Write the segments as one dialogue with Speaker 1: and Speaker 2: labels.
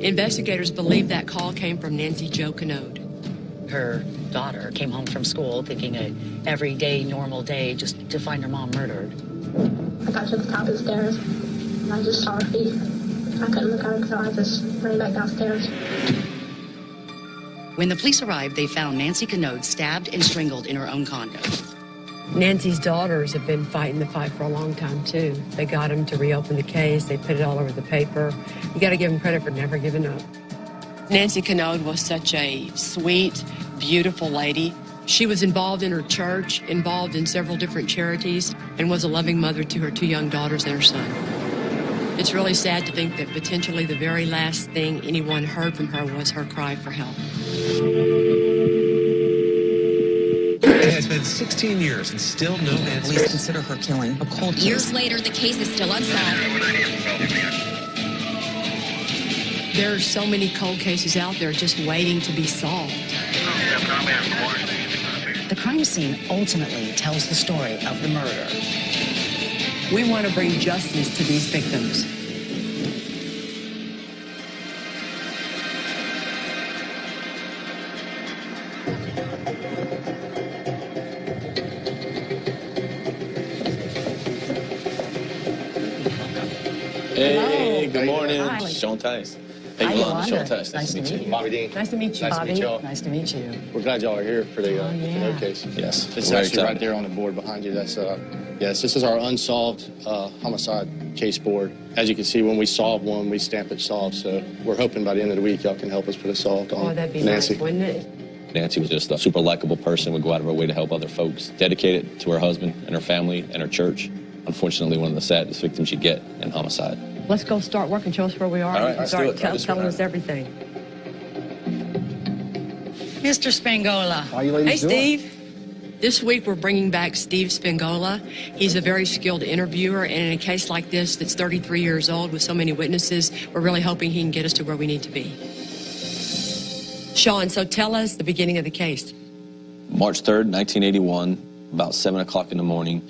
Speaker 1: Investigators believe that call came from Nancy Jo Canode.
Speaker 2: Her daughter came home from school thinking a everyday, normal day just to find her mom murdered.
Speaker 3: I got to the top of the stairs, and I just saw her feet. I couldn't look at her, so I just ran back downstairs.
Speaker 2: When the police arrived, they found Nancy Canode stabbed and strangled in her own condo.
Speaker 1: Nancy's daughters have been fighting the fight for a long time, too. They got him to reopen the case. They put it all over the paper. You got to give them credit for never giving up. Nancy Canode was such a sweet, beautiful lady. She was involved in her church, involved in several different charities, and was a loving mother to her 2 young daughters and her son. It's really sad to think that potentially the very last thing anyone heard from her was her cry for help.
Speaker 4: It has been 16 years and still no answer.
Speaker 2: Police consider her killing a cold case.
Speaker 5: Years later, the case is still unsolved.
Speaker 1: There are so many cold cases out there just waiting to be solved.
Speaker 2: The crime scene ultimately tells the story of the murder.
Speaker 1: We want to bring justice to these victims.
Speaker 6: Hey, good morning. Sean Tice. Hey, Yolanda. Sean Tice. Nice to meet you. Bobby Dean.
Speaker 1: Nice to meet you.
Speaker 6: Nice to meet y'all.
Speaker 2: Nice to meet you.
Speaker 6: We're glad y'all are here for the Canode case.
Speaker 7: Yes.
Speaker 6: It's actually right there on the board behind you. That's yes, this is our unsolved homicide case board. As you can see, when we solve one, we stamp it solved. So we're hoping by the end of the week, y'all can help us put it solved on
Speaker 1: that'd be
Speaker 6: Nancy.
Speaker 1: nice, wouldn't it?
Speaker 7: Nancy was just a super likable person, would go out of her way to help other folks, dedicated to her husband and her family and her church. Unfortunately, one of the saddest victims you get in homicide.
Speaker 1: Let's go start working. Show us where we are.
Speaker 7: All right, let's do it.
Speaker 1: Telling us everything.
Speaker 2: Mr. Spangola.
Speaker 8: How you ladies
Speaker 1: Hey,
Speaker 8: doing?
Speaker 1: Steve. This week, we're bringing back Steve Spangola. He's a very skilled interviewer, and in a case like this that's 33 years old with so many witnesses, we're really hoping he can get us to where we need to be. Sean, so tell us the beginning of the case.
Speaker 7: March 3rd, 1981, about 7 o'clock in the morning,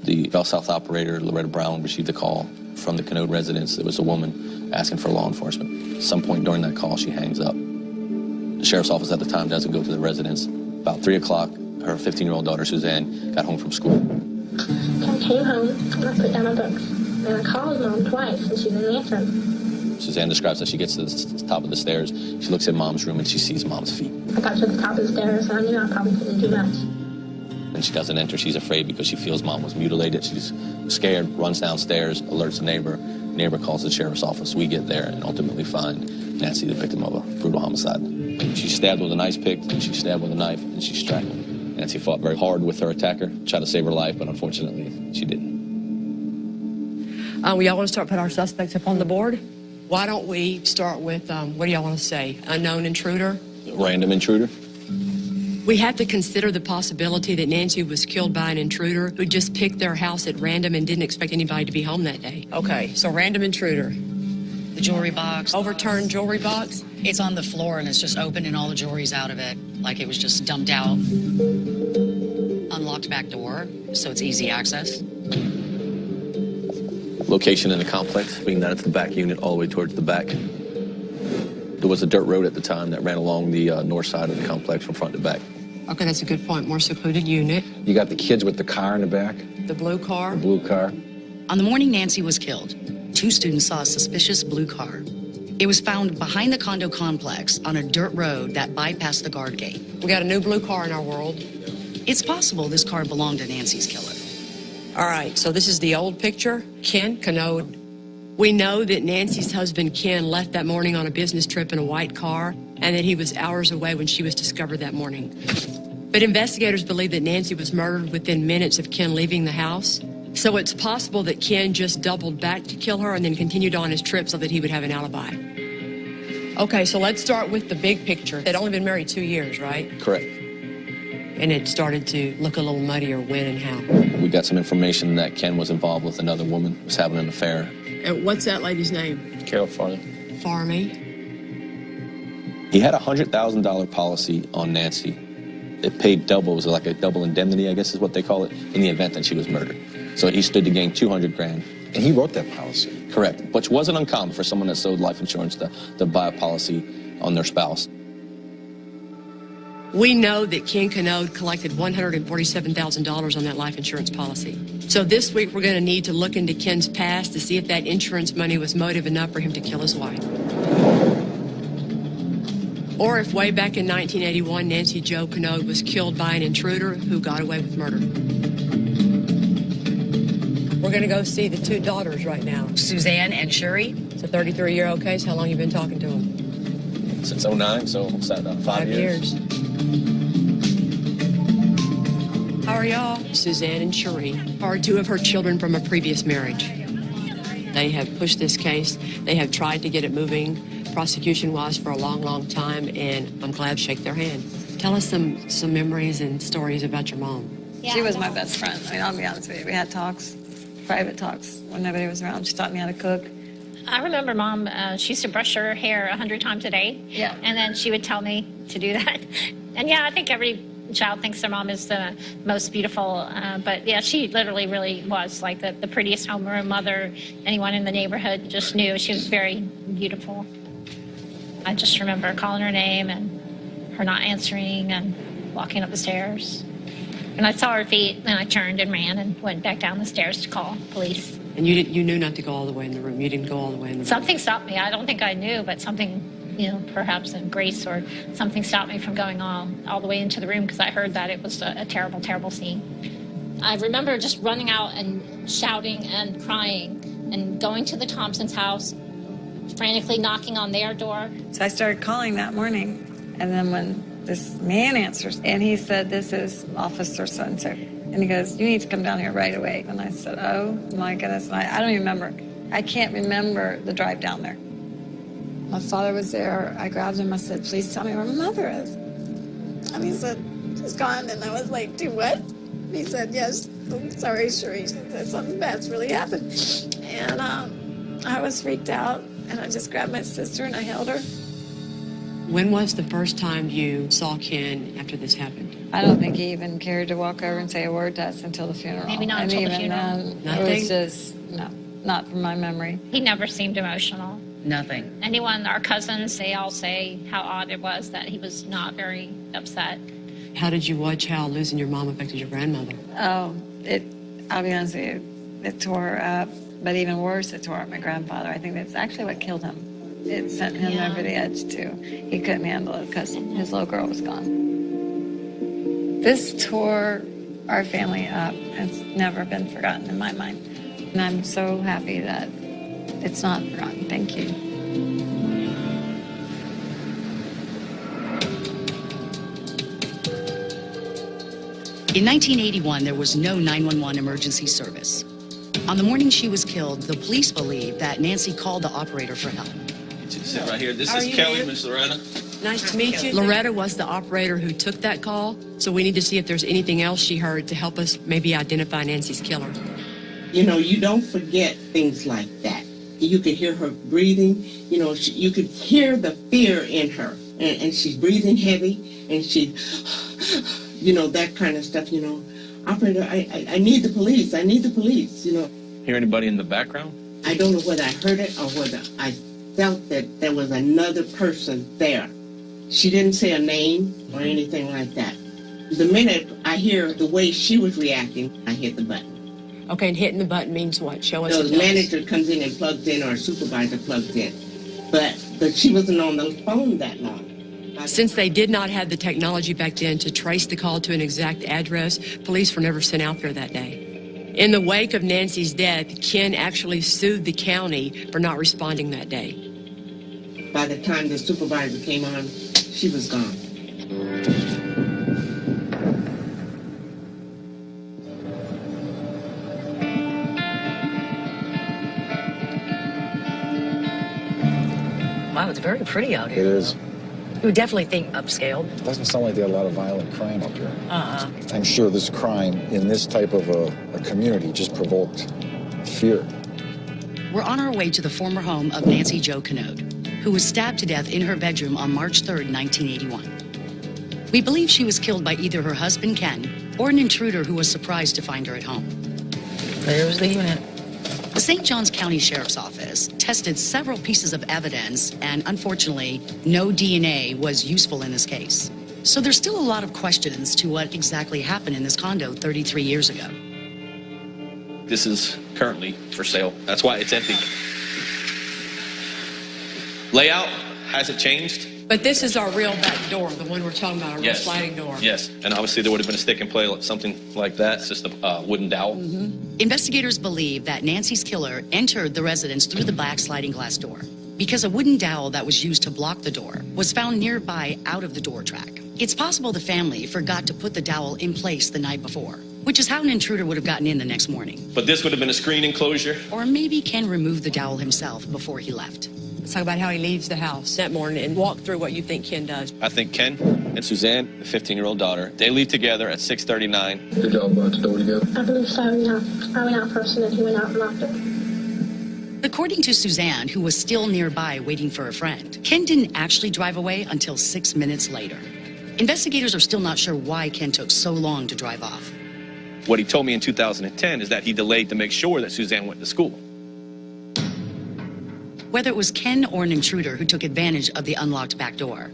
Speaker 7: the Bell South operator, Loretta Brown, received a call from the Canode residence. There was a woman asking for law enforcement. At some point during that call, she hangs up. The sheriff's office at the time doesn't go to the residence. About 3 o'clock, her 15-year-old daughter, Suzanne, got home from school.
Speaker 3: I came home, and I put down my books, and I called Mom twice, and she didn't answer.
Speaker 7: Suzanne describes that she gets to the top of the stairs. She looks at Mom's room, and she sees Mom's feet.
Speaker 3: I got to the top of the stairs, and I knew I probably couldn't do much.
Speaker 7: And she doesn't enter. She's afraid because she feels Mom was mutilated. She's scared, runs downstairs, alerts the neighbor. Neighbor calls the sheriff's office. We get there and ultimately find Nancy the victim of a brutal homicide. She's stabbed with an ice pick, and she's stabbed with a knife, and she's strangled. Nancy fought very hard with her attacker, tried to save her life, but unfortunately, she didn't.
Speaker 1: We all want to start putting our suspects up on the board? Why don't we start with, what do y'all want to say? Unknown intruder?
Speaker 7: Random intruder?
Speaker 1: We have to consider the possibility that Nancy was killed by an intruder who just picked their house at random and didn't expect anybody to be home that day. Okay, so random intruder.
Speaker 2: The jewelry box.
Speaker 1: Overturned jewelry box?
Speaker 2: It's on the floor and it's just open and all the jewelry's out of it, like it was just dumped out. Unlocked back door, so it's easy access.
Speaker 7: Location in the complex, being that it's the back unit all the way towards the back. There was a dirt road at the time that ran along the north side of the complex from front to back.
Speaker 1: Okay, that's a good point. More secluded unit.
Speaker 8: You got the kids with the car in the back,
Speaker 1: The blue car.
Speaker 8: the blue car.
Speaker 2: On the morning Nancy was killed, 2 students saw a suspicious blue car. It was found behind the condo complex on a dirt road that bypassed the guard gate.
Speaker 1: We got a new blue car in our world.
Speaker 2: It's possible this car belonged to Nancy's killer.
Speaker 1: All right, so this is the old picture. Ken Canode. We know that Nancy's husband, Ken, left that morning on a business trip in a white car and that he was hours away when she was discovered that morning. But investigators believe that Nancy was murdered within minutes of Ken leaving the house. So it's possible that Ken just doubled back to kill her and then continued on his trip so that he would have an alibi. Okay, so let's start with the big picture. They'd only been married 2 years, right?
Speaker 7: Correct.
Speaker 1: And it started to look a little muddier when and how.
Speaker 7: We got some information that Ken was involved with another woman, was having an affair.
Speaker 1: And what's that lady's name?
Speaker 6: Carol Farley.
Speaker 1: Farmy.
Speaker 7: He had a $100,000 policy on Nancy. It paid double, it was like a double indemnity, I guess is what they call it, in the event that she was murdered. So he stood to gain $200,000.
Speaker 8: And he wrote that policy.
Speaker 7: Correct, which wasn't uncommon for someone that sold life insurance to buy a policy on their spouse.
Speaker 1: We know that Ken Canode collected $147,000 on that life insurance policy. So this week we're going to need to look into Ken's past to see if that insurance money was motive enough for him to kill his wife. Or if way back in 1981, Nancy Jo Canode was killed by an intruder who got away with murder. We're going to go see the two daughters right now.
Speaker 2: Suzanne and Shuri.
Speaker 1: It's a 33-year-old case. How long you been talking to them?
Speaker 7: Since 09, so what's that, 5 years?
Speaker 1: How are y'all? Suzanne and Shuri are two of her children from a previous marriage. They have pushed this case. They have tried to get it moving prosecution-wise for a long, long time, and I'm glad to shake their hand. Tell us some memories and stories about your mom.
Speaker 9: Yeah, she was my best friend. I mean, I'll be honest with you. We had talks, private talks, when nobody was around. She taught me how to cook.
Speaker 5: I remember Mom, she used to brush her hair 100 times a day.
Speaker 9: Yeah.
Speaker 5: And then she would tell me to do that. And yeah, I think every child thinks their mom is the most beautiful. But yeah, she literally really was like the prettiest homeroom mother anyone in the neighborhood just knew. She was very beautiful. I just remember calling her name and her not answering and walking up the stairs. And I saw her feet, and I turned and ran and went back down the stairs to call police.
Speaker 1: And you knew not to go all the way in the room. You didn't go all the way in the room.
Speaker 5: Something stopped me. I don't think I knew, but something, perhaps in grace or something stopped me from going all the way into the room because I heard that it was a terrible, terrible scene. I remember just running out and shouting and crying and going to the Thompson's house, frantically knocking on their door.
Speaker 9: So I started calling that morning, and then when this man answers, and he said, "This is Officer so-and-so." And he goes, "You need to come down here right away." And I said, "Oh, my goodness." And I don't even remember. I can't remember the drive down there. My father was there. I grabbed him. I said, "Please tell me where my mother is." And he said, "She's gone." And I was like, "Do what?" And he said, "Yes, I'm sorry, Shuri." She said, "Something bad's really happened." And I was freaked out. And I just grabbed my sister and I held her.
Speaker 1: When was the first time you saw Ken after this happened?
Speaker 9: I don't think he even cared to walk over and say a word to us until the funeral.
Speaker 5: Maybe not until the funeral.
Speaker 1: Nothing?
Speaker 9: It was just, no, not from my memory.
Speaker 5: He never seemed emotional.
Speaker 2: Nothing.
Speaker 5: Anyone, our cousins, they all say how odd it was that he was not very upset.
Speaker 1: How did you watch how losing your mom affected your grandmother?
Speaker 9: Oh, I'll be honest with you, it tore her up. But even worse, it tore up my grandfather. I think that's actually what killed him. It sent him over the edge, too. He couldn't handle it because his little girl was gone. This tore our family up. It's never been forgotten in my mind. And I'm so happy that it's not forgotten. Thank you.
Speaker 2: In 1981, there was no 911 emergency service. On the morning she was killed, the police believe that Nancy called the operator for help.
Speaker 7: Sit right here. This is Kelly, Miss Loretta.
Speaker 1: Nice to meet you. Loretta was the operator who took that call, so we need to see if there's anything else she heard to help us maybe identify Nancy's killer.
Speaker 10: You don't forget things like that. You could hear her breathing. You could hear the fear in her. And she's breathing heavy, and she, that kind of stuff, Operator, I need the police. I need the police,
Speaker 7: Hear anybody in the background?
Speaker 10: I don't know whether I heard it or whether I felt that there was another person there. She didn't say a name or anything like that. The minute I hear the way she was reacting, I hit the button.
Speaker 1: Okay, and hitting the button means what? Show us.
Speaker 10: The manager comes in and plugs in, or a supervisor plugs in. But she wasn't on the phone that long.
Speaker 1: Since they did not have the technology back then to trace the call to an exact address, police were never sent out there that day. In the wake of Nancy's death, Ken actually sued the county for not responding that day.
Speaker 10: By the time the supervisor came on, she was gone.
Speaker 2: Wow, it's very pretty out here.
Speaker 8: It is.
Speaker 2: You would definitely think upscale.
Speaker 8: Doesn't sound like there's a lot of violent crime up here.
Speaker 2: Uh-uh.
Speaker 8: I'm sure this crime in this type of a community just provoked fear.
Speaker 2: We're on our way to the former home of Nancy Jo Canode, who was stabbed to death in her bedroom on March 3rd, 1981. We believe she was killed by either her husband, Ken, or an intruder who was surprised to find her at home.
Speaker 11: There's the unit.
Speaker 2: The St. Johns County Sheriff's Office tested several pieces of evidence, and unfortunately, no DNA was useful in this case. So there's still a lot of questions to what exactly happened in this condo 33 years ago.
Speaker 7: This is currently for sale. That's why it's empty. Layout hasn't changed.
Speaker 1: But this is our real back door, the one we're talking about, our real sliding door.
Speaker 7: Yes, and obviously there would have been a stick and play, something like that. It's just a wooden dowel.
Speaker 2: Investigators believe that Nancy's killer entered the residence through the back sliding glass door because a wooden dowel that was used to block the door was found nearby out of the door track. It's possible the family forgot to put the dowel in place the night before, which is how an intruder would have gotten in the next morning.
Speaker 7: But this would have been a screen enclosure.
Speaker 2: Or maybe Ken removed the dowel himself before he left.
Speaker 1: Let's talk about how he leaves the house that morning and walk through what you think Ken does.
Speaker 7: I think Ken and Suzanne, the 15-year-old daughter, they leave together at 6:39.
Speaker 8: Did y'all go out the door together?
Speaker 3: I believe so, yeah. I went out first and then he went out and locked it.
Speaker 2: According to Suzanne, who was still nearby waiting for a friend, Ken didn't actually drive away until 6 minutes later. Investigators are still not sure why Ken took so long to drive off.
Speaker 7: What he told me in 2010 is that he delayed to make sure that Suzanne went to school.
Speaker 2: Whether it was Ken or an intruder who took advantage of the unlocked back door,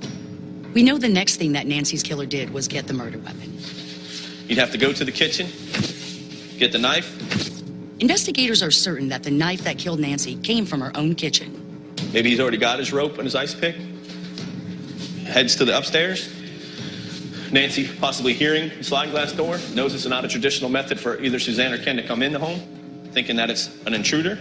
Speaker 2: we know the next thing that Nancy's killer did was get the murder weapon.
Speaker 7: You'd have to go to the kitchen, get the knife.
Speaker 2: Investigators are certain that the knife that killed Nancy came from her own kitchen.
Speaker 7: Maybe he's already got his rope and his ice pick. Heads to the upstairs. Nancy, possibly hearing the sliding glass door, knows it's not a traditional method for either Suzanne or Ken to come in the home, thinking that it's an intruder.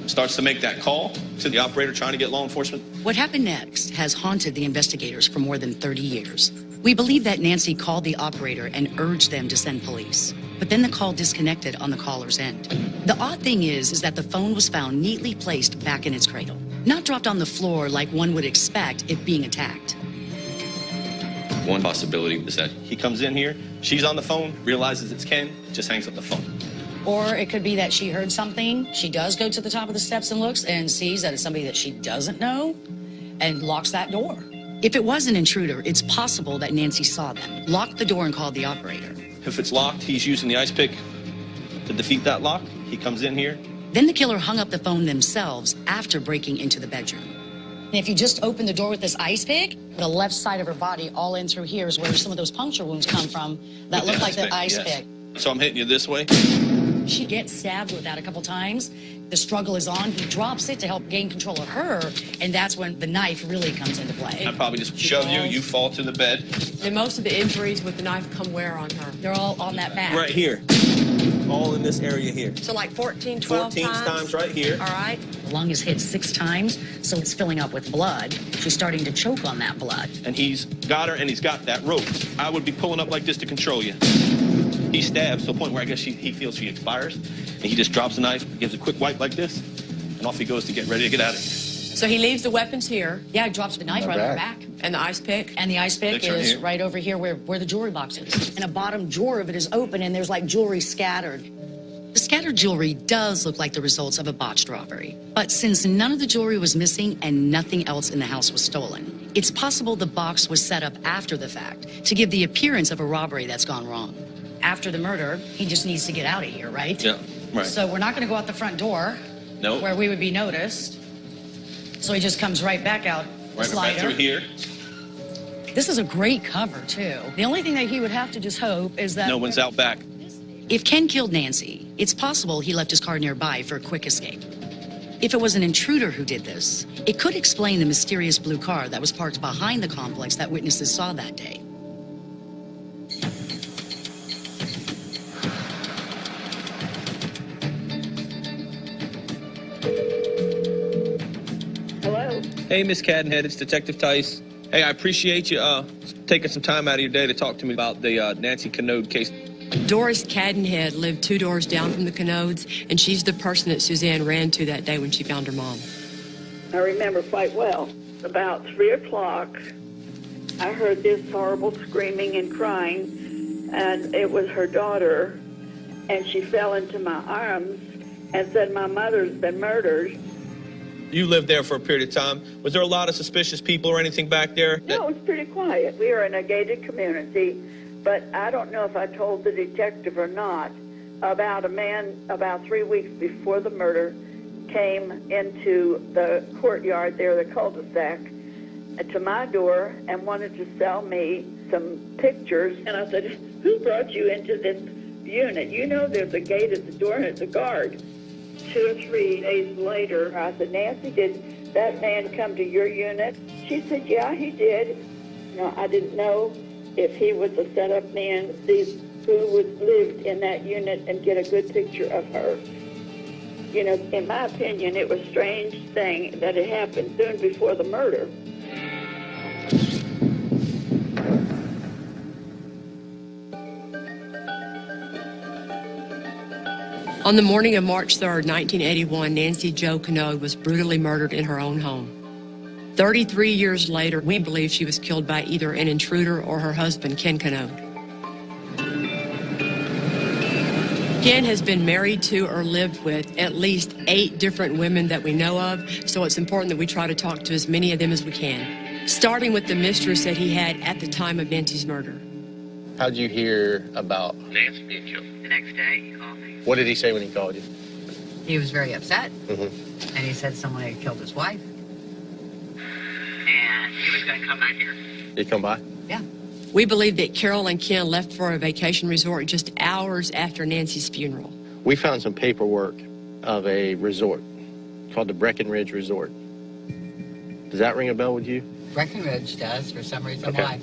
Speaker 7: Starts to make that call to the operator trying to get law enforcement.
Speaker 2: What happened next has haunted the investigators for more than 30 years. We believe that Nancy called the operator and urged them to send police. But then the call disconnected on the caller's end. The odd thing is that the phone was found neatly placed back in its cradle, not dropped on the floor like one would expect if being attacked.
Speaker 7: One possibility is that he comes in here, she's on the phone, realizes it's Ken, just hangs up the phone.
Speaker 2: Or it could be that she heard something. She does go to the top of the steps and looks and sees that it's somebody that she doesn't know and locks that door. If it was an intruder, it's possible that Nancy saw them, locked the door and called the operator.
Speaker 7: If it's locked, he's using the ice pick to defeat that lock. He comes in here.
Speaker 2: Then the killer hung up the phone themselves after breaking into the bedroom. And if you just open the door with this ice pick, the left side of her body all in through here is where some of those puncture wounds come from that look like the ice pick.
Speaker 7: So I'm hitting you this way.
Speaker 2: She gets stabbed with that a couple times. The struggle is on. He drops it to help gain control of her, and that's when the knife really comes into play.
Speaker 7: I probably just shove you, you fall to the bed.
Speaker 1: And most of the injuries with the knife come where on her?
Speaker 2: They're all on that back.
Speaker 7: Right here. All in this area here.
Speaker 1: So like 14, 12
Speaker 7: 14 times right here.
Speaker 2: All right. The lung is hit 6 times, so it's filling up with blood. She's starting to choke on that blood.
Speaker 7: And he's got her, and he's got that rope. I would be pulling up like this to control you. He stabs to a point where I guess he feels she expires, and he just drops the knife, gives a quick wipe like this, and off he goes to get ready to get out of here.
Speaker 1: So he leaves the weapons here.
Speaker 2: Yeah, he drops the knife right on her back.
Speaker 1: And the ice pick.
Speaker 2: And the ice pick is right over here where the jewelry box is. And a bottom drawer of it is open, and there's like jewelry scattered. The scattered jewelry does look like the results of a botched robbery. But since none of the jewelry was missing and nothing else in the house was stolen, it's possible the box was set up after the fact to give the appearance of a robbery that's gone wrong. After the murder, he just needs to get out of here, right?
Speaker 7: Yeah, right.
Speaker 2: So we're not going to go out the front door where we would be noticed. So he just comes right back out.
Speaker 7: Right back through here.
Speaker 2: This is a great cover, too. The only thing that he would have to just hope is that...
Speaker 7: No one's out back.
Speaker 2: If Ken killed Nancy, it's possible he left his car nearby for a quick escape. If it was an intruder who did this, it could explain the mysterious blue car that was parked behind the complex that witnesses saw that day.
Speaker 7: Hey, Miss Cadenhead, it's Detective Tice. Hey, I appreciate you taking some time out of your day to talk to me about the Nancy Canode case.
Speaker 1: Doris Cadenhead lived 2 doors down from the Canodes, and she's the person that Suzanne ran to that day when she found her mom.
Speaker 11: I remember quite well. About 3 o'clock, I heard this horrible screaming and crying, and it was her daughter, and she fell into my arms and said, "My mother's been murdered."
Speaker 7: You lived there for a period of time. Was there a lot of suspicious people or anything back there?
Speaker 11: No, it was pretty quiet. We are in a gated community, but I don't know if I told the detective or not, about a man about 3 weeks before the murder came into the courtyard there, the cul-de-sac, to my door and wanted to sell me some pictures. And I said, who brought you into this unit? You know there's a gate at the door and it's a guard. 2 or 3 days later, I said, Nancy, did that man come to your unit? She said, yeah, he did. No, I didn't know if he was a set-up man, who lived in that unit and get a good picture of her. You know, in my opinion, it was a strange thing that it happened soon before the murder.
Speaker 1: On the morning of March 3rd, 1981, Nancy Jo Canode was brutally murdered in her own home. 33 years later, we believe she was killed by either an intruder or her husband, Ken Canode. Ken has been married to or lived with at least 8 different women that we know of, so it's important that we try to talk to as many of them as we can, starting with the mistress that he had at the time of Nancy's murder.
Speaker 6: How'd you hear about Nancy being killed?
Speaker 12: The next day, he called me.
Speaker 6: What did he say when he called you?
Speaker 12: He was very upset,
Speaker 6: Mm-hmm.
Speaker 12: and he said someone had killed his wife, and he was going to come back here.
Speaker 6: Did he come by?
Speaker 12: Yeah.
Speaker 1: We believe that Carol and Ken left for a vacation resort just hours after Nancy's funeral.
Speaker 6: We found some paperwork of a resort called the Breckenridge Resort. Does that ring a bell with you?
Speaker 12: Breckenridge does, for some reason.
Speaker 6: Okay.
Speaker 12: Why?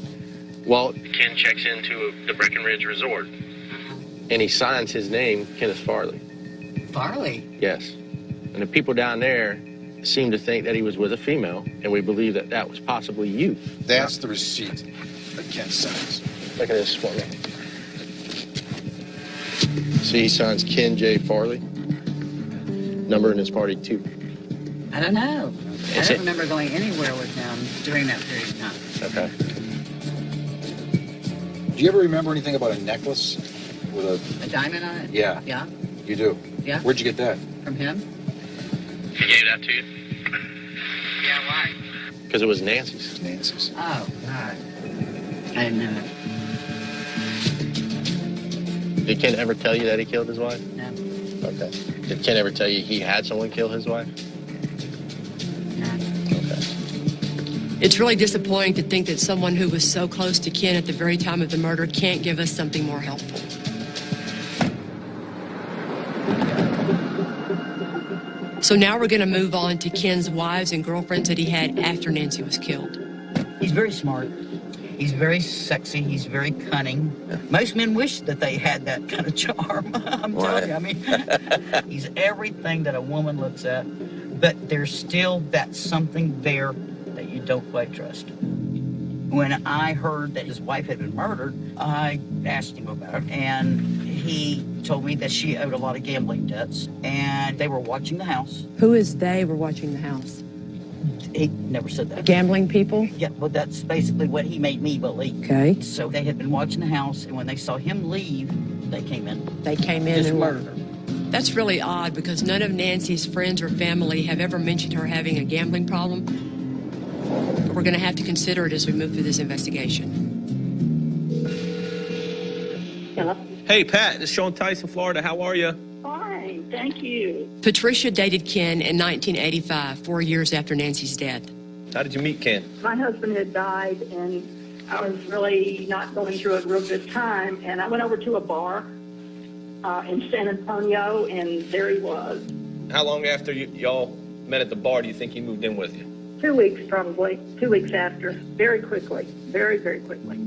Speaker 6: Well, Ken checks into the Breckenridge Resort, and he signs his name, Kenneth Farley.
Speaker 12: Farley?
Speaker 6: Yes. And the people down there seem to think that he was with a female, and we believe that that was possibly you.
Speaker 8: That's the receipt that Ken signs.
Speaker 6: Look at this for me. See, he signs Ken J. Farley. Number in his party, 2.
Speaker 12: I don't know. I
Speaker 6: Is
Speaker 12: don't
Speaker 6: it-
Speaker 12: remember going anywhere with him during that period of time.
Speaker 6: Okay.
Speaker 8: Do you ever remember anything about a necklace with a...
Speaker 12: A diamond on it?
Speaker 8: Yeah.
Speaker 12: Yeah,
Speaker 8: You do?
Speaker 12: yeah.
Speaker 8: Where'd you get that?
Speaker 12: From him?
Speaker 6: He gave that to you?
Speaker 12: Yeah, why?
Speaker 6: Because it was Nancy's.
Speaker 8: Nancy's.
Speaker 12: Oh, God. I didn't know that.
Speaker 6: Did Ken ever tell you that he killed his wife?
Speaker 12: No.
Speaker 6: Okay. Did Ken ever tell you he had someone kill his wife?
Speaker 12: No.
Speaker 6: Okay.
Speaker 1: It's really disappointing to think that someone who was so close to Ken at the very time of the murder can't give us something more helpful. So now we're going to move on to Ken's wives and girlfriends that he had after Nancy was killed.
Speaker 12: He's very smart. He's very sexy. He's very cunning. Most men wish that they had that kind of charm. I'm telling you. I mean, he's everything that a woman looks at, but there's still that something there that you don't quite trust. When I heard that his wife had been murdered, I asked him about it, and he told me that she owed a lot of gambling debts, and they were watching the house.
Speaker 1: Who is they were watching the house?
Speaker 12: He never said that.
Speaker 1: Gambling people?
Speaker 12: Yeah, well, that's basically what he made me believe.
Speaker 1: Okay.
Speaker 12: So they had been watching the house, and when they saw him leave, they came in.
Speaker 1: They came in
Speaker 12: Just
Speaker 1: and
Speaker 12: murdered her.
Speaker 1: That's really odd because none of Nancy's friends or family have ever mentioned her having a gambling problem. But we're going to have to consider it as we move through this investigation.
Speaker 11: Hello?
Speaker 13: Hey, Pat, this is Sean Tyson, Florida. How are you?
Speaker 11: Fine, thank you.
Speaker 1: Patricia dated Ken in 1985, 4 years after Nancy's death.
Speaker 13: How did you meet Ken?
Speaker 11: My husband had died, and I was really not going through a real good time, and I went over to a bar in San Antonio, and there he was.
Speaker 13: How long after y'all met at the bar do you think he moved in with you?
Speaker 11: 2 weeks, probably. 2 weeks after. Very quickly. Very, very quickly.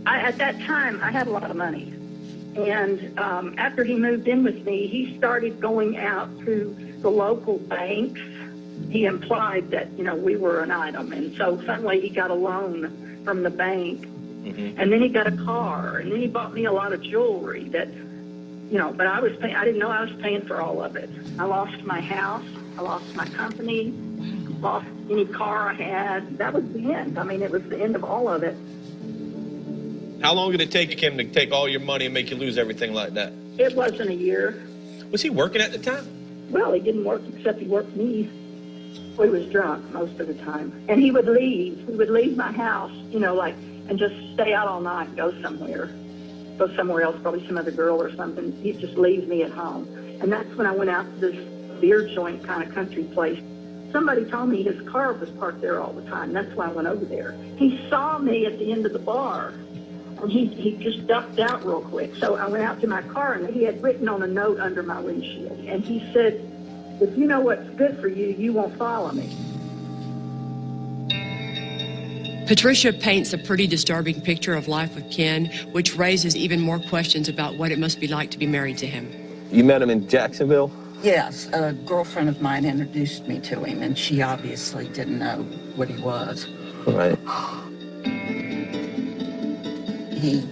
Speaker 11: At that time, I had a lot of money. And after he moved in with me, he started going out to the local banks. He implied that, you know, we were an item. And so suddenly he got a loan from the bank.
Speaker 13: Mm-hmm.
Speaker 11: And then he got a car. And then he bought me a lot of jewelry that, you know, but I didn't know I was paying for all of it. I lost my house. I lost my company. Lost any car I had. That was the end. I mean, it was the end of all of it.
Speaker 13: How long did it take him to take all your money and make you lose everything like that?
Speaker 11: It wasn't a year.
Speaker 13: Was he working at the time?
Speaker 11: Well, he didn't work except he worked me. He was drunk most of the time. And he would leave. He would leave my house, you know, like, and just stay out all night and go somewhere. go somewhere else, probably some other girl or something. He just leaves me at home. And that's when I went out to this beer joint kind of country place. Somebody told me his car was parked there all the time. That's why I went over there. He saw me at the end of the bar, and he just ducked out real quick. So I went out to my car, and he had written on a note under my windshield. And he said, "If you know what's good for you, you won't follow me."
Speaker 1: Patricia paints a pretty disturbing picture of life with Ken, which raises even more questions about what it must be like to be married to him.
Speaker 13: You met him in Jacksonville?
Speaker 12: Yes, a girlfriend of mine introduced me to him, and she obviously didn't know what he was.
Speaker 13: Right.
Speaker 12: He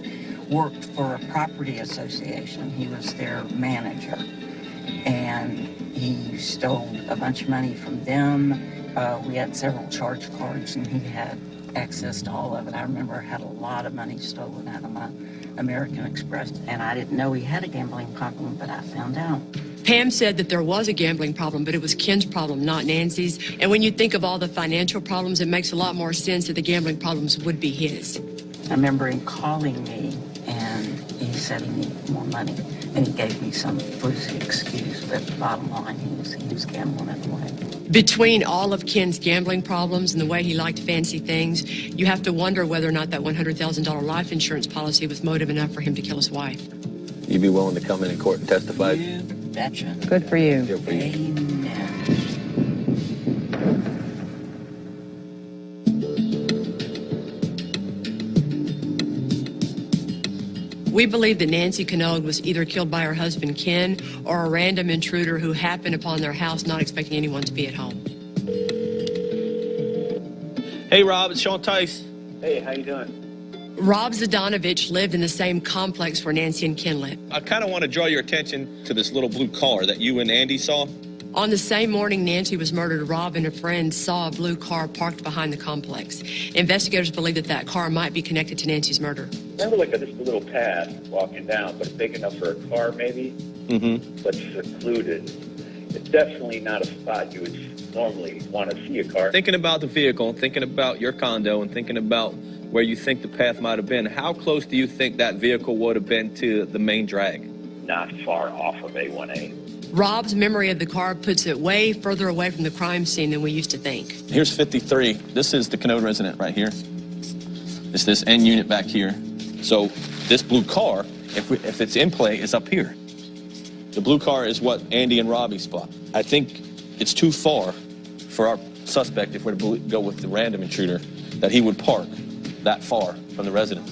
Speaker 12: worked for a property association. He was their manager, and he stole a bunch of money from them. We had several charge cards, and he had access to all of it. I remember I had a lot of money stolen out of my American Express, and I didn't know he had a gambling problem, but I found out.
Speaker 1: Pam said that there was a gambling problem, but it was Ken's problem, not Nancy's. And when you think of all the financial problems, it makes a lot more sense that the gambling problems would be his.
Speaker 12: I remember him calling me, and he said he needed more money, and he gave me some flimsy excuse, but bottom line, he was gambling it away.
Speaker 1: Between all of Ken's gambling problems and the way he liked fancy things, you have to wonder whether or not that $100,000 life insurance policy was motive enough for him to kill his wife.
Speaker 13: You'd be willing to come in court and testify?
Speaker 12: You betcha.
Speaker 1: Good for you.
Speaker 13: Good for you.
Speaker 12: Amen.
Speaker 1: We believe that Nancy Canode was either killed by her husband Ken or a random intruder who happened upon their house not expecting anyone to be at home.
Speaker 13: Hey, Rob, it's Sean Tice.
Speaker 14: Hey, how you doing?
Speaker 1: Rob Zadanovich lived in the same complex where Nancy and Ken lived.
Speaker 13: I kind of want to draw your attention to this little blue car that you and Andy saw.
Speaker 1: On the same morning Nancy was murdered, Rob and a friend saw a blue car parked behind the complex. Investigators believe that that car might be connected to Nancy's murder.
Speaker 14: Remember, like just a little path walking down, but big enough for a car, maybe, but secluded. It's definitely not a spot you would normally want to see a car.
Speaker 13: Thinking about the vehicle, thinking about your condo, and thinking about where you think the path might have been, how close do you think that vehicle would have been to the main drag?
Speaker 14: Not far off of A1A.
Speaker 1: Rob's memory of the car puts it way further away from the crime scene than we used to think.
Speaker 7: Here's 53. This is the Canode resident right here. It's this end unit back here. So this blue car, if it's in play, is up here. The blue car is what Andy and Robbie spot. I think it's too far for our suspect, if we're to go with the random intruder, that he would park that far from the residence.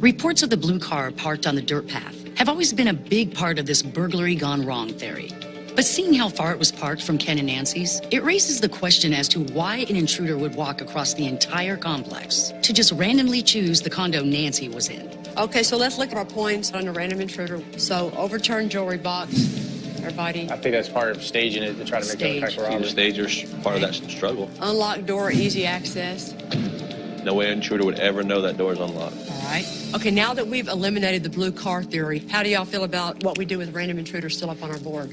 Speaker 2: Reports of the blue car parked on the dirt path have always been a big part of this burglary gone wrong theory. But seeing how far it was parked from Ken and Nancy's, it raises the question as to why an intruder would walk across the entire complex to just randomly choose the condo Nancy was in.
Speaker 1: Okay, so let's look at our points on the random intruder. So overturned jewelry box, everybody.
Speaker 15: I think that's part of staging it to try to make it look like a robbery.
Speaker 7: Stagers, part of that struggle.
Speaker 1: Unlocked door, easy access.
Speaker 7: No way an intruder would ever know that door is unlocked.
Speaker 1: All right. Okay, now that we've eliminated the blue car theory, how do y'all feel about what we do with random intruders still up on our board?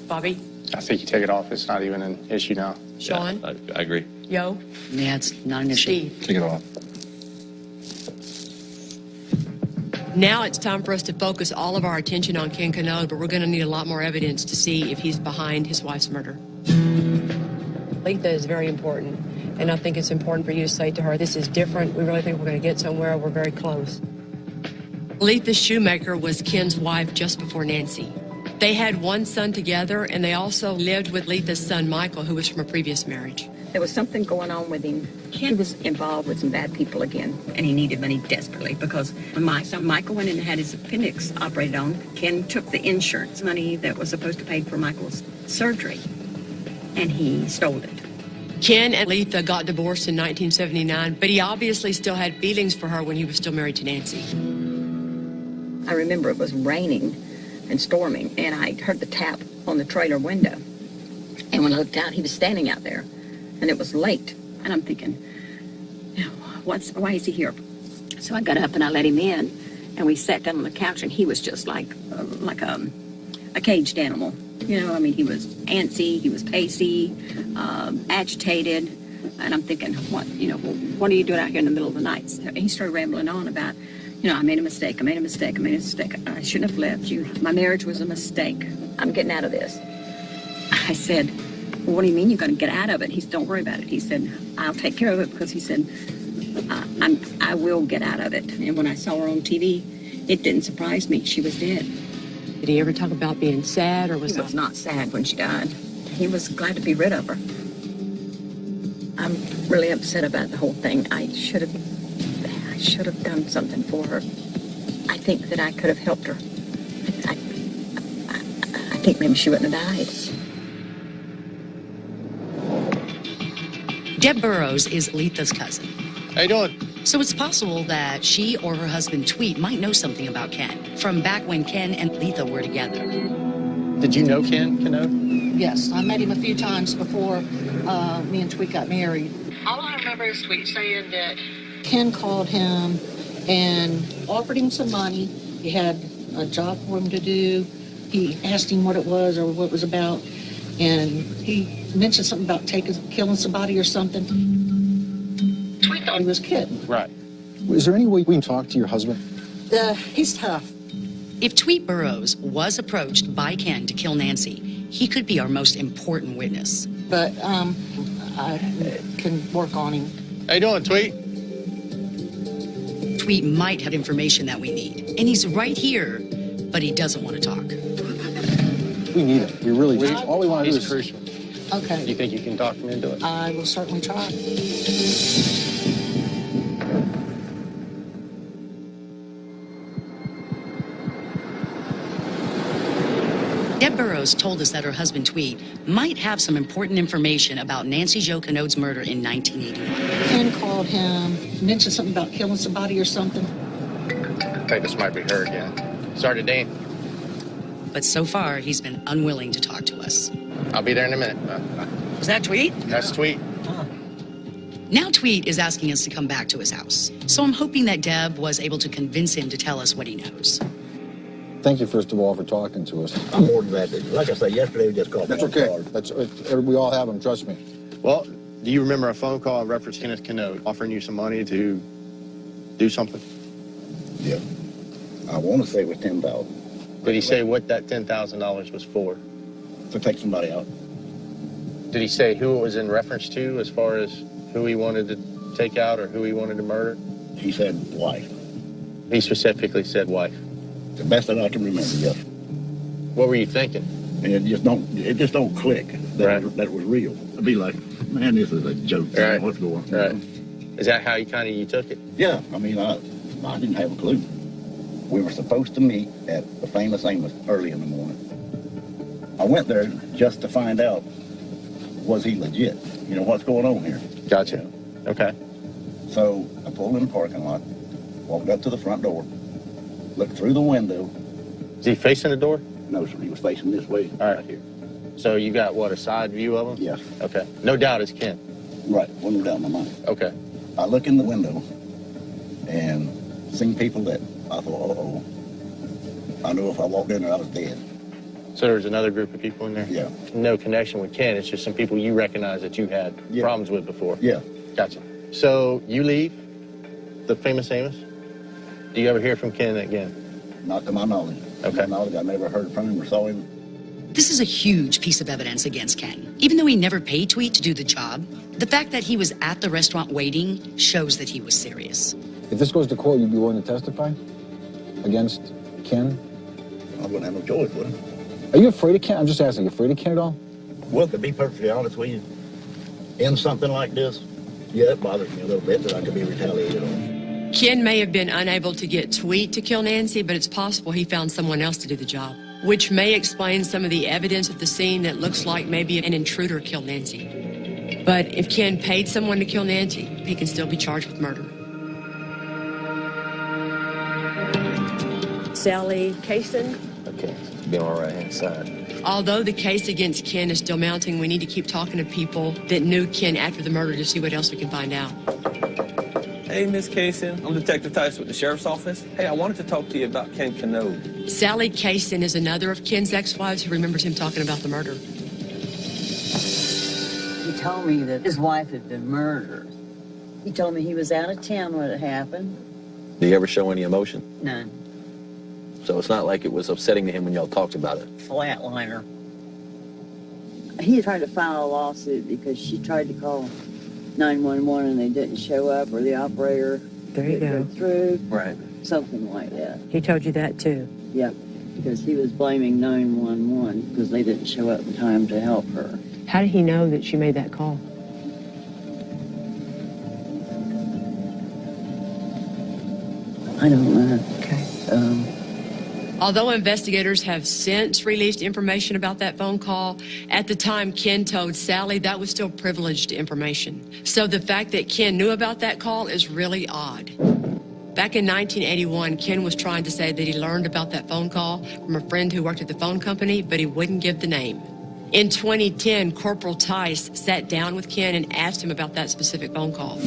Speaker 1: Bobby?
Speaker 15: I think you take it off. It's not even an issue now.
Speaker 1: Sean?
Speaker 7: Yeah, I agree.
Speaker 1: Yo?
Speaker 2: Yeah, it's not an issue.
Speaker 1: Steve?
Speaker 8: Take it off.
Speaker 1: Now it's time for us to focus all of our attention on Ken Canode, but we're going to need a lot more evidence to see if he's behind his wife's murder. Letha is very important, and I think it's important for you to say to her, this is different. We really think we're going to get somewhere. We're very close. Letha Shoemaker was Ken's wife just before Nancy. They had one son together, and they also lived with Letha's son, Michael, who was from a previous marriage.
Speaker 16: There was something going on with him. Ken was involved with some bad people again, and he needed money desperately because when my son Michael went in and had his appendix operated on, Ken took the insurance money that was supposed to pay for Michael's surgery, and he stole it.
Speaker 1: Ken and Letha got divorced in 1979, but he obviously still had feelings for her when he was still married to Nancy.
Speaker 16: I remember it was raining and storming, and I heard the tap on the trailer window. And when I looked out, he was standing out there, and it was late. And I'm thinking, why is he here? So I got up and I let him in, and we sat down on the couch, and he was just like a caged animal. You know, I mean, he was antsy, he was pacey, agitated, and I'm thinking, what are you doing out here in the middle of the night? So he started rambling on about, You know, I made a mistake. I shouldn't have left you. My marriage was a mistake. I'm getting out of this. I said, well, what do you mean you're going to get out of it? He said, don't worry about it. He said, I'll take care of it, because he said, I will get out of it. And when I saw her on TV, it didn't surprise me. She was dead.
Speaker 1: Did he ever talk about being sad, or was
Speaker 16: He was not sad when she died. He was glad to be rid of her. I'm really upset about the whole thing. I should have done something for her. I think that I could have helped her. I think maybe she wouldn't have died.
Speaker 2: Deb Burrows is Letha's cousin.
Speaker 6: How you doing?
Speaker 2: So it's possible that she or her husband Tweet might know something about Ken from back when Ken and Letha were together.
Speaker 6: Did you know Ken Canode?
Speaker 17: Yes, I met him a few times before me and Tweet got married. All I remember is Tweet saying that Ken called him and offered him some money. He had a job for him to do. He asked him what it was or what it was about, and he mentioned something about killing somebody or something. Tweet thought he was kidding.
Speaker 6: Right.
Speaker 8: Is there any way we can talk to your husband?
Speaker 17: He's tough.
Speaker 2: If Tweet Burrows was approached by Ken to kill Nancy, he could be our most important witness.
Speaker 17: But I can work on him.
Speaker 6: How you doing, Tweet?
Speaker 2: Tweet might have information that we need, and he's right here, but he doesn't want to talk.
Speaker 8: We need it. We really do. All we want to do is
Speaker 6: crucial.
Speaker 17: Okay.
Speaker 6: Do you think you can talk him into it?
Speaker 17: I will certainly try.
Speaker 2: Deb Burrows told us that her husband Tweet might have some important information about Nancy Jo Canode's murder in 1981.
Speaker 17: Ken called him, mentioned something about killing somebody or something.
Speaker 6: I think this might be her again. Sergeant Dean.
Speaker 2: But so far, he's been unwilling to talk to us.
Speaker 6: I'll be there in a minute.
Speaker 2: Was that Tweet?
Speaker 6: That's Tweet.
Speaker 2: Now Tweet is asking us to come back to his house. So I'm hoping that Deb was able to convince him to tell us what he knows.
Speaker 8: Thank you, first of all, for talking to us.
Speaker 18: I'm more than that. Like I said, yesterday we just called.
Speaker 8: That's okay. We all have them, trust me.
Speaker 6: Well, do you remember a phone call in reference to Kenneth Canode offering you some money to do something?
Speaker 18: Yeah. I want to say it was $10,000.
Speaker 6: Did he say what that $10,000 was for?
Speaker 18: To take somebody out.
Speaker 6: Did he say who it was in reference to, as far as who he wanted to take out or who he wanted to murder?
Speaker 18: He said wife.
Speaker 6: He specifically said wife.
Speaker 18: The best that I can remember, yes.
Speaker 6: What were you thinking?
Speaker 18: And it just don't click that it was real. It'd be like, man, this is a joke.
Speaker 6: Right.
Speaker 18: What's going on?
Speaker 6: Right. Is that how you took it?
Speaker 18: Yeah. I mean, I didn't have a clue. We were supposed to meet at the Famous Amos early in the morning. I went there just to find out, was he legit? You know, what's going on here?
Speaker 6: Gotcha.
Speaker 18: You know?
Speaker 6: Okay.
Speaker 18: So I pulled in the parking lot, walked up to the front door, looked through the window.
Speaker 6: Is he facing the door?
Speaker 18: No, sir. He was facing this way.
Speaker 6: All right. Here. So you got, what, a side view of him?
Speaker 18: Yes.
Speaker 6: Okay. No doubt it's Ken.
Speaker 18: Right. Wasn't no doubt in my mind.
Speaker 6: Okay.
Speaker 18: I look in the window and seen people that I thought, uh-oh. I knew if I walked in there, I was dead.
Speaker 6: So there was another group of people in there?
Speaker 18: Yeah.
Speaker 6: No connection with Ken. It's just some people you recognize that you had problems with before?
Speaker 18: Yeah.
Speaker 6: Gotcha. So you leave the Famous Amos. Do you ever hear from Ken again?
Speaker 18: Not to my knowledge.
Speaker 6: Okay.
Speaker 18: To my knowledge, I never heard from him or saw him.
Speaker 2: This is a huge piece of evidence against Ken. Even though he never paid Tweet to do the job, the fact that he was at the restaurant waiting shows that he was serious.
Speaker 8: If this goes to court, you'd be willing to testify against Ken?
Speaker 18: I wouldn't have no choice, would I?
Speaker 8: Are you afraid of Ken? I'm just asking, are you afraid of Ken at all?
Speaker 18: Well, to be perfectly honest with you, in something like this, yeah, it bothers me a little bit that I could be retaliated on.
Speaker 1: Ken may have been unable to get Tweet to kill Nancy, but it's possible he found someone else to do the job, which may explain some of the evidence at the scene that looks like maybe an intruder killed Nancy. But if Ken paid someone to kill Nancy, he can still be charged with murder. Sally Kaysen.
Speaker 7: Okay, be on the right-hand side.
Speaker 1: Although the case against Ken is still mounting, we need to keep talking to people that knew Ken after the murder to see what else we can find out.
Speaker 13: Hey, Miss Kaysen. I'm Detective Tice with the Sheriff's Office. Hey, I wanted to talk to you about Ken Canode.
Speaker 1: Sally Kaysen is another of Ken's ex-wives who remembers him talking about the murder.
Speaker 16: He told me that his wife had been murdered. He told me he was out of town when it happened.
Speaker 7: Do you ever show any emotion?
Speaker 12: None.
Speaker 7: So it's not like it was upsetting to him when y'all talked about it?
Speaker 12: Flatliner.
Speaker 19: He tried to file a lawsuit because she tried to call 911 and they didn't show up, or the operator didn't go through.
Speaker 7: Right.
Speaker 19: Something like that.
Speaker 1: He told you that too?
Speaker 19: Yep, because he was blaming 911 because they didn't show up in time to help her.
Speaker 1: How did he know that she made that call?
Speaker 19: I don't know.
Speaker 1: Okay. Although investigators have since released information about that phone call, at the time Ken told Sally that was still privileged information. So the fact that Ken knew about that call is really odd. Back in 1981, Ken was trying to say that he learned about that phone call from a friend who worked at the phone company, but he wouldn't give the name. In 2010, Corporal Tice sat down with Ken and asked him about that specific phone call.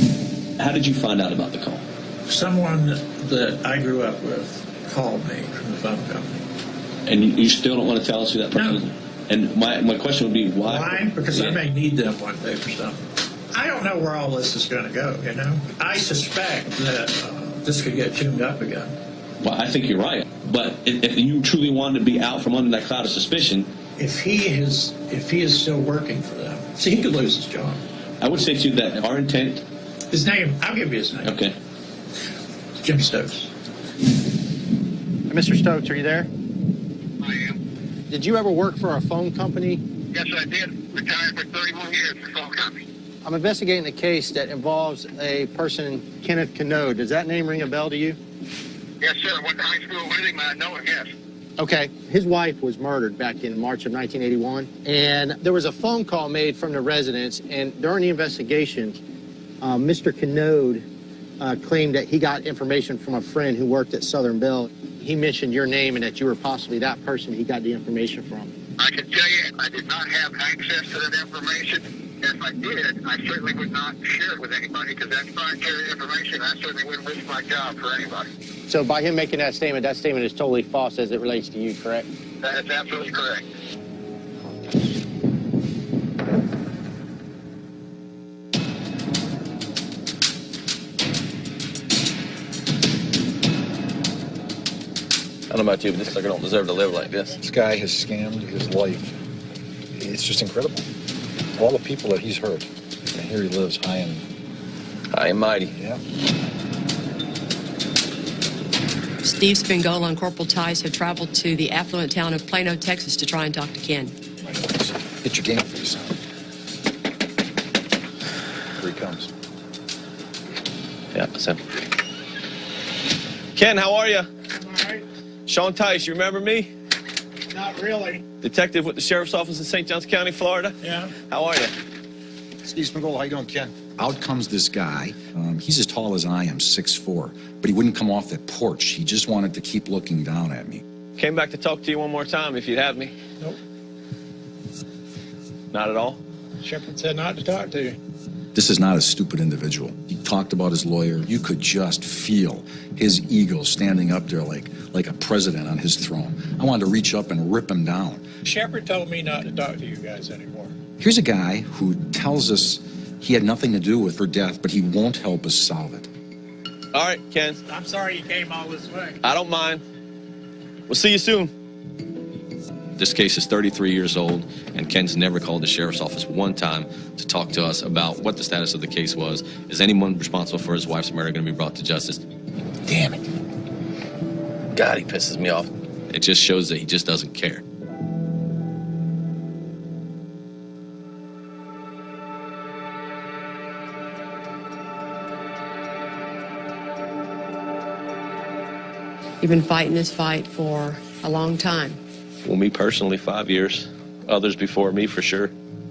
Speaker 7: How did you find out about the call?
Speaker 20: Someone that I grew up with called me from the phone company.
Speaker 7: And you still don't want to tell us who that person is? And my question would be why?
Speaker 20: Why? Because I may need them one day for something. I don't know where all this is going to go, you know? I suspect that this could get tuned up again.
Speaker 7: Well, I think you're right. But if you truly wanted to be out from under that cloud of suspicion...
Speaker 20: If he is still working for them, see, he could lose his job.
Speaker 7: I would say to you that our intent...
Speaker 20: His name, I'll give you his name.
Speaker 7: Okay.
Speaker 20: Jim Stokes.
Speaker 15: Mr. Stokes, are you there?
Speaker 14: I am.
Speaker 15: Did you ever work for a phone company?
Speaker 14: Yes, I did. Retired for 31 years for phone company.
Speaker 15: I'm investigating a case that involves a person, Kenneth Canode. Does that name ring a bell to you?
Speaker 14: Yes, sir. I went to high school with him. I know him, yes.
Speaker 15: Okay. His wife was murdered back in March of 1981, and there was a phone call made from the residence, and during the investigation, Mr. Canode claimed that he got information from a friend who worked at Southern Bell. He mentioned your name and that you were possibly that person he got the information from.
Speaker 14: I can tell you, I did not have access to that information. If I did, I certainly would not share it with anybody because that's proprietary information. I certainly wouldn't risk my job for anybody.
Speaker 15: So by him making that statement is totally false as it relates to you, correct?
Speaker 14: That is absolutely correct.
Speaker 7: I don't know about you, but this sucker don't deserve to live like this.
Speaker 8: This guy has scammed his life. It's just incredible. All the people that he's hurt. And here he lives high and
Speaker 7: mighty.
Speaker 8: Yeah.
Speaker 1: Steve Spingola and Corporal Tice have traveled to the affluent town of Plano, Texas to try and talk to Ken.
Speaker 8: Get your game face on. Here he comes.
Speaker 7: Yeah, that's him. Ken, how are you?
Speaker 20: All right.
Speaker 7: Sean Tice, you remember me?
Speaker 20: Not really.
Speaker 7: Detective with the Sheriff's Office in St. Johns County, Florida?
Speaker 20: Yeah.
Speaker 7: How are you?
Speaker 8: Steve Spingola, how you doing, Ken?
Speaker 21: Out comes this guy. He's as tall as I am, 6'4", but he wouldn't come off that porch. He just wanted to keep looking down at me.
Speaker 7: Came back to talk to you one more time if you'd have me.
Speaker 20: Nope.
Speaker 7: Not at all?
Speaker 20: Shepard said not to talk to you.
Speaker 21: This is not a stupid individual. He talked about his lawyer. You could just feel his ego standing up there like a president on his throne. I wanted to reach up and rip him down.
Speaker 20: Shepard told me not to talk to you guys anymore.
Speaker 21: Here's a guy who tells us he had nothing to do with her death, but he won't help us solve it.
Speaker 7: All right, Ken.
Speaker 20: I'm sorry you came all this way.
Speaker 7: I don't mind. We'll see you soon. This case is 33 years old, and Ken's never called the sheriff's office one time to talk to us about what the status of the case was. Is anyone responsible for his wife's murder going to be brought to justice? Damn it. God, he pisses me off. It just shows that he just doesn't care.
Speaker 1: You've been fighting this fight for a long time.
Speaker 7: Well, me personally, 5 years. Others before me, for sure.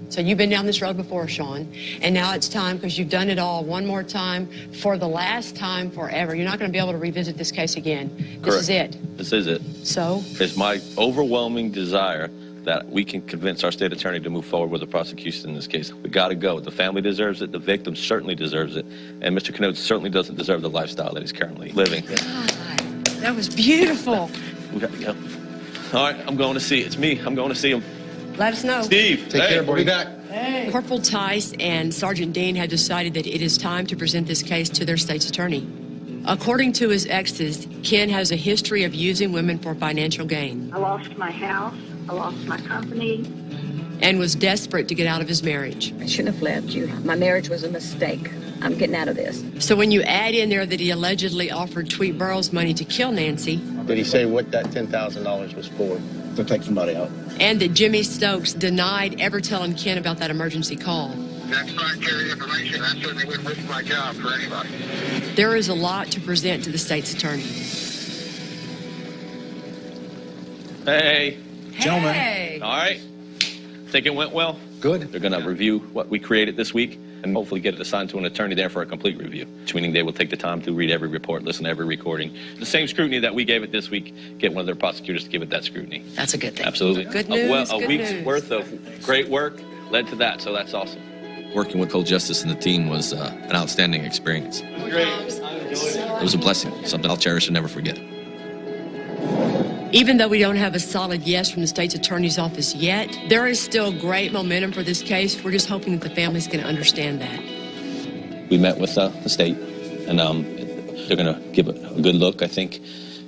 Speaker 1: So you've been down this road before, Sean, and now it's time, because you've done it all one more time, for the last time forever. You're not going to be able to revisit this case again. This is it.
Speaker 7: This is it.
Speaker 1: So?
Speaker 7: It's my overwhelming desire that we can convince our state attorney to move forward with the prosecution in this case. We got to go. The family deserves it. The victim certainly deserves it. And Mr. Canode certainly doesn't deserve the lifestyle that he's currently living.
Speaker 1: God, that was beautiful.
Speaker 7: We got to go. All right, I'm going to see. It's me. I'm going to see him.
Speaker 1: Let us know.
Speaker 7: Steve,
Speaker 8: take care, boy. We'll be back.
Speaker 1: Hey. Corporal Tice and Sergeant Dean had decided that it is time to present this case to their state's attorney. According to his exes, Ken has a history of using women for financial gain.
Speaker 11: I lost my house. I lost my company.
Speaker 1: And was desperate to get out of his marriage.
Speaker 16: I shouldn't have left you. My marriage was a mistake. I'm getting out of this.
Speaker 1: So when you add in there that he allegedly offered Tweet Burrows money to kill Nancy.
Speaker 6: Did he say what that $10,000 was for?
Speaker 18: To take somebody out.
Speaker 1: And that Jimmy Stokes denied ever telling Ken about that emergency call.
Speaker 4: That's proprietary information. I certainly wouldn't risk my job for anybody.
Speaker 1: There is a lot to present to the state's attorney.
Speaker 13: Hey.
Speaker 1: Gentlemen. Hey.
Speaker 13: All right. Think it went well?
Speaker 21: Good.
Speaker 13: They're going to review what we created this week and hopefully get it assigned to an attorney there for a complete review, which meaning they will take the time to read every report, listen to every recording. The same scrutiny that we gave it this week, get one of their prosecutors to give it that scrutiny.
Speaker 2: That's a good thing.
Speaker 13: Absolutely.
Speaker 1: Good news,
Speaker 13: A
Speaker 1: good
Speaker 13: week's
Speaker 1: news.
Speaker 13: worth of great work led to that, so that's awesome.
Speaker 7: Working with Co-Justice and the team was an outstanding experience.
Speaker 13: Great.
Speaker 7: It was a blessing, something I'll cherish and never forget.
Speaker 1: Even though we don't have a solid yes from the state's attorney's office yet, there is still great momentum for this case. We're just hoping that the family's going to understand that.
Speaker 7: We met with the state, and they're going to give it a good look, I think,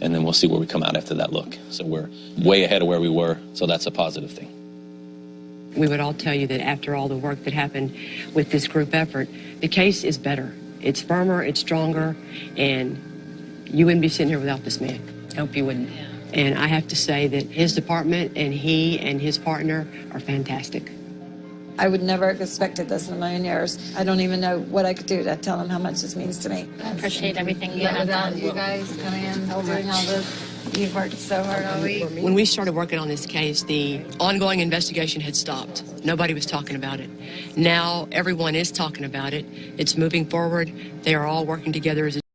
Speaker 7: and then we'll see where we come out after that look. So we're way ahead of where we were, so that's a positive thing.
Speaker 1: We would all tell you that after all the work that happened with this group effort, the case is better. It's firmer, it's stronger, and you wouldn't be sitting here without this man.
Speaker 2: Hope you wouldn't.
Speaker 1: And I have to say that his department and he and his partner are fantastic.
Speaker 9: I would never have expected this in a million years. I don't even know what I could do to tell him how much this means to me.
Speaker 5: I appreciate everything you have
Speaker 9: Without
Speaker 5: done.
Speaker 9: you guys coming in and doing all this, you've worked so hard all week.
Speaker 1: When we started working on this case, the ongoing investigation had stopped. Nobody was talking about it. Now everyone is talking about it. It's moving forward. They are all working together as a